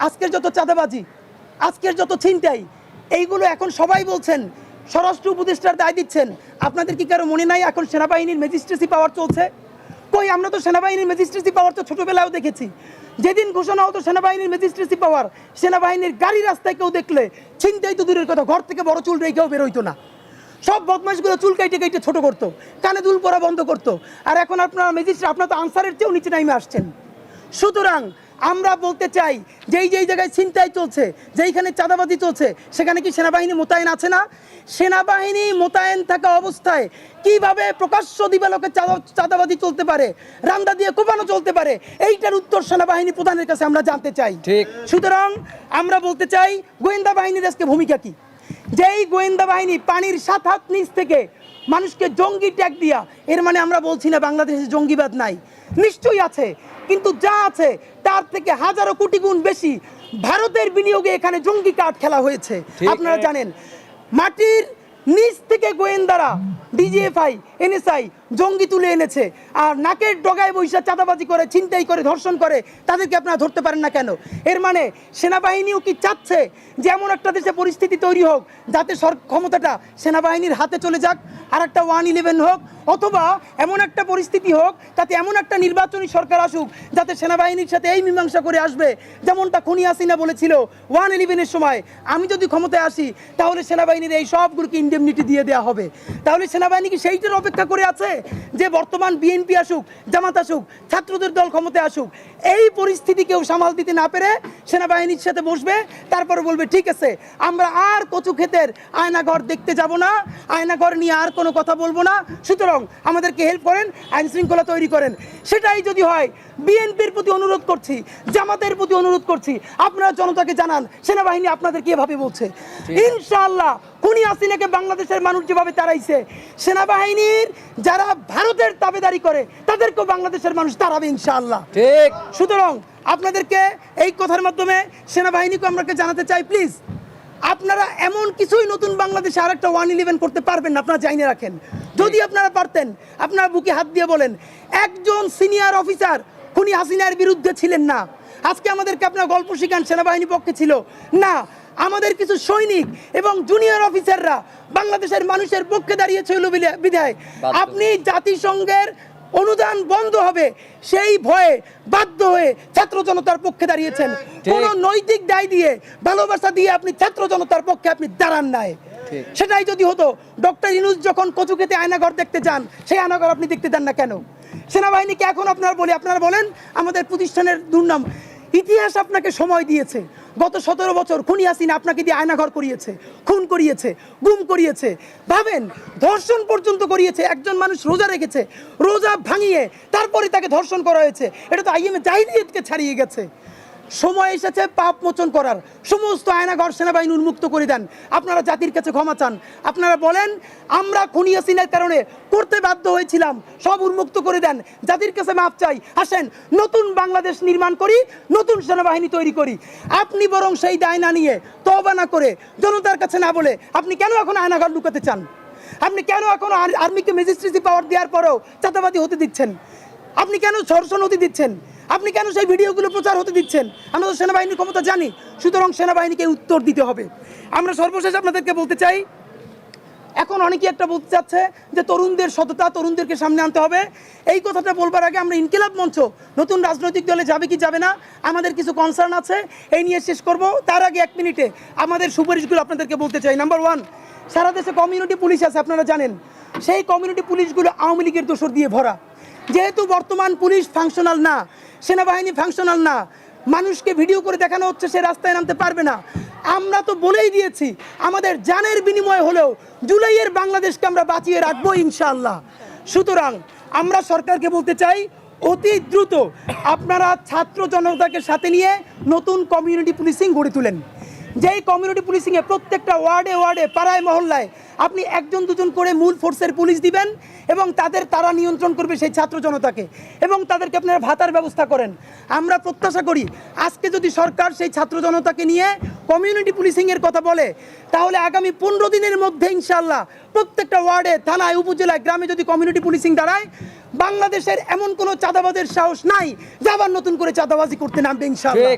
আজকের যত চাঁদাবাজি, আজকের যত ছিনতাই, এইগুলো এখন সবাই বলছেন, স্বরাষ্ট্র উপদেষ্টার দায় দিচ্ছেন। আপনাদের কি কারো মনে নাই এখন সেনাবাহিনীর ম্যাজিস্ট্রেসি পাওয়ার চলছে? কই, আমরা তো সেনাবাহিনীর ম্যাজিস্ট্রেসি পাওয়ার তো ছোটবেলাও দেখেছি। যেদিন ঘোষণা হতো সেনাবাহিনীর ম্যাজিস্ট্রেসি পাওয়ার, সেনাবাহিনীর গাড়ি রাস্তায় কেউ দেখলে ছিনতাই তো দূরের কথা, ঘর থেকে বড় চুল রেখেও বেরোইতো না। সব বদমাশগুলো চুল কাইটে কাইটে ছোট করতো, কানে দুল পরা বন্ধ করতো। আর এখন আপনারা ম্যাজিস্ট্রেট, আপনারা তো আনসারের চেয়েও নিচে নামে আসছেন। সুতরাং আমরা বলতে চাই, যেই জায়গায় ছিনতাই চলছে, যেইখানে চাঁদাবাজি চলছে, সেখানে কি সেনাবাহিনী মোতায়েন আছে না? সেনাবাহিনী মোতায়েন থাকা অবস্থায় কিভাবে প্রকাশ্য দিবালোকে চাঁদাবাজি চলতে পারে, রান্দা দিয়ে কোপানো চলতে পারে, এইটার উত্তর সেনাবাহিনী প্রধানের কাছে আমরা জানতে চাই। সুতরাং আমরা বলতে চাই, গোয়েন্দা বাহিনীর আজকে ভূমিকা কি? যেই গোয়েন্দা বাহিনী পানির 7 হাত নিচ থেকে মানুষকে জঙ্গি ট্যাগ দিয়া, এর মানে আমরা বলছি না বাংলাদেশে জঙ্গিবাদ নাই, নিশ্চয়ই আছে, কিন্তু যা আছে তার থেকে হাজারো কোটি গুণ বেশি ভারতের বিনিয়োগে এখানে জঙ্গি কার্ড খেলা হয়েছে। আপনারা জানেন, মাটির নিচ থেকে গোয়েন্দারা, ডিজিএফআই, এনএসআই জঙ্গি তুলে এনেছে, আর নাকের ডগায় বৈশা চাঁদাবাজি করে, ছিনতাই করে, ধর্ষণ করে, তাদেরকে আপনারা ধরতে পারেন না কেন? এর মানে সেনাবাহিনীও কি চাচ্ছে যে এমন একটা দেশে পরিস্থিতি তৈরি হোক যাতে ক্ষমতাটা সেনাবাহিনীর হাতে চলে যাক, আর একটা 111 হোক, অথবা এমন একটা পরিস্থিতি হোক তাতে এমন একটা নির্বাচনী সরকার আসুক যাতে সেনাবাহিনীর সাথে এই মীমাংসা করে আসবে, যেমনটা খুনি হাসিনা বলেছিল 111-এর সময়, আমি যদি ক্ষমতায় আসি তাহলে সেনাবাহিনীর এই সবগুলোকে ইনডেমনিটি দিয়ে দেওয়া হবে। তাহলে সেনাবাহিনী কি সেইটার অপেক্ষা করে আছে যে বর্তমান বিএনপি আসুক, জামাত আসুক, ছাত্রদের দল ক্ষমতায় আসুক, এই পরিস্থিতি কেউ সামাল দিতে না পেরে সেনাবাহিনীর সাথে বসবে, তারপরে বলবে ঠিক আছে আমরা আর কচু ক্ষেতের আয়নাঘর দেখতে যাব না, আয়নাঘর নিয়ে আর কোনো কথা বলবো না, সুতরাং আমাদেরকে হেল্প করেন, আইন শৃঙ্খলা তৈরি করেন। সেটাই যদি হয়, বিএনপির প্রতি অনুরোধ করছি, জামাতের প্রতি অনুরোধ করছি, আপনারা জনতাকে জানান সেনাবাহিনী আপনাদেরকে এভাবে বলছে। ইনশাআল্লাহ খুনি হাসিনাকে বাংলাদেশের মানুষ যেভাবে তাড়াইছে, সেনাবাহিনীর যারা ভারতের তাবেদারি করে তাদেরকেও বাংলাদেশের মানুষ তাড়াবে ইনশাআল্লাহ। ঠিক। সুতরাং আপনাদেরকে এই কথার মাধ্যমে সেনাবাহিনীকে আমরা জানাতে চাই, প্লিজ আপনারা এমন কিছুই নতুন বাংলাদেশে আরেকটা 111 করতে পারবেন না, আপনারা জানিয়ে রাখেন। যদি আপনারা পারতেন, আপনারা বুকে হাত দিয়ে বলেন একজন সিনিয়র অফিসার খুনি হাসিনার বিরুদ্ধে ছিলেন না, আজকে আমাদেরকে আপনারা গল্প শিখান সেনাবাহিনী পক্ষে ছিল না। আমাদের কিছু সৈনিক এবং জুনিয়র অফিসাররা বাংলাদেশের মানুষের পক্ষে দাঁড়িয়েছিল বিধায় আপনি জাতিসংঘের অনুদান বন্ধ হবে সেই ভয়ে বাধ্য হয়ে ছাত্র জনতার পক্ষে দাঁড়িয়েছেন। কোন নৈতিক দায় দিয়ে, ভালোবাসা দিয়ে আপনি ছাত্র জনতার পক্ষে আপনি দাঁড়ান নাই। সেটাই যদি হতো, ডক্টর ইউনূস যখন কচু খেতে আয়নাঘর দেখতে যান, সেই আয়নাঘর আপনি দেখতে দেন না কেন? সেনাবাহিনীকে এখন আপনারা বলেন আমাদের প্রতিষ্ঠানের দুর্নাম। ইতিহাস আপনাকে সময় দিয়েছে, গত 17 বছর খুনি হাসিনা আপনাকে দিয়ে আয়নাঘর করিয়েছে, খুন করিয়েছে, গুম করিয়েছে, ভাবেন ধর্ষণ পর্যন্ত করিয়েছে। একজন মানুষ রোজা রেখেছে, রোজা ভাঙিয়ে তারপরে তাকে ধর্ষণ করা হয়েছে। এটা তো আইএমএ জাহিলিয়াতকে ছাড়িয়ে গেছে। সময় এসেছে পাপ মোচন করার, সমস্ত আয়নাঘর সেনাবাহিনী উন্মুক্ত করে দেন। আপনারা জাতির কাছে ক্ষমা চান, আপনারা বলেন আমরা খুনি হাসিনার কারণে করতে বাধ্য হয়েছিলাম, সব উন্মুক্ত করে দেন, জাতির কাছে মাপ চাই, আসেন নতুন বাংলাদেশ নির্মাণ করি, নতুন সেনাবাহিনী তৈরি করি। আপনি বরং সেই দায় না নিয়ে, তওবা না করে, জনতার কাছে না বলে আপনি কেন এখন আয়নাঘর লুকাতে চান? আপনি কেন এখন আর্মিকে ম্যাজিস্ট্রেসি পাওয়ার দেওয়ার পরেও চাঁদাবাজি হতে দিচ্ছেন? আপনি কেন ধর্ষণ হতে দিচ্ছেন? আপনি কেন সেই ভিডিওগুলো প্রচার হতে দিচ্ছেন? আমরা তো সেনাবাহিনীর ক্ষমতা জানি, সুতরাং সেনাবাহিনীকে উত্তর দিতে হবে। আমরা সর্বশেষ আপনাদেরকে বলতে চাই, এখন অনেকেই একটা বলতে চাচ্ছে যে তরুণদের সততা, তরুণদেরকে সামনে আনতে হবে। এই কথাটা বলবার আগে আমরা ইনকিলাব মঞ্চ নতুন রাজনৈতিক দলে যাবে কি যাবে না, আমাদের কিছু কনসার্ন আছে, এই নিয়ে শেষ করব। তার আগে 1 মিনিটে আমাদের সুপারিশগুলো আপনাদেরকে বলতে চাই। নাম্বার 1, সারা দেশে কমিউনিটি পুলিশ আছে, আপনারা জানেন। সেই কমিউনিটি পুলিশগুলো আওয়ামী লীগের দোসর দিয়ে ভরা। যেহেতু বর্তমান পুলিশ ফাংশনাল না, সেনাবাহিনী ফাংশনাল না, মানুষকে ভিডিও করে দেখানো হচ্ছে সে রাস্তায় নামতে পারবে না। আমরা তো বলেই দিয়েছি আমাদের জানের বিনিময় হলেও জুলাইয়ের বাংলাদেশকে আমরা বাঁচিয়ে রাখবো ইনশাআল্লাহ। সুতরাং আমরা সরকারকে বলতে চাই, অতি দ্রুত আপনারা ছাত্র জনতাকে সাথে নিয়ে নতুন কমিউনিটি পুলিশিং গড়ে তুলেন। যেই কমিউনিটি পুলিশিংয়ে প্রত্যেকটা ওয়ার্ডে ওয়ার্ডে, পাড়ায় মহল্লায় আপনি 1-2 করে মূল ফোর্সের পুলিশ দিবেন এবং তারা নিয়ন্ত্রণ করবে সেই ছাত্র জনতাকে, এবং তাদেরকে আপনারা ভাতার ব্যবস্থা করেন। আমরা প্রত্যাশা করি আজকে যদি সরকার সেই ছাত্র জনতাকে নিয়ে কমিউনিটি পুলিশিংয়ের কথা বলে, তাহলে আগামী 15 দিনের মধ্যে ইনশাআল্লাহ প্রত্যেকটা ওয়ার্ডে, থানায়, উপজেলায়, গ্রামে যদি কমিউনিটি পুলিশিং দাঁড়ায়, বাংলাদেশের এমন কোনো চাঁদাবাজের সাহস নাই যে আবার নতুন করে চাঁদাবাজি করতে নামবে ইনশাআল্লাহ।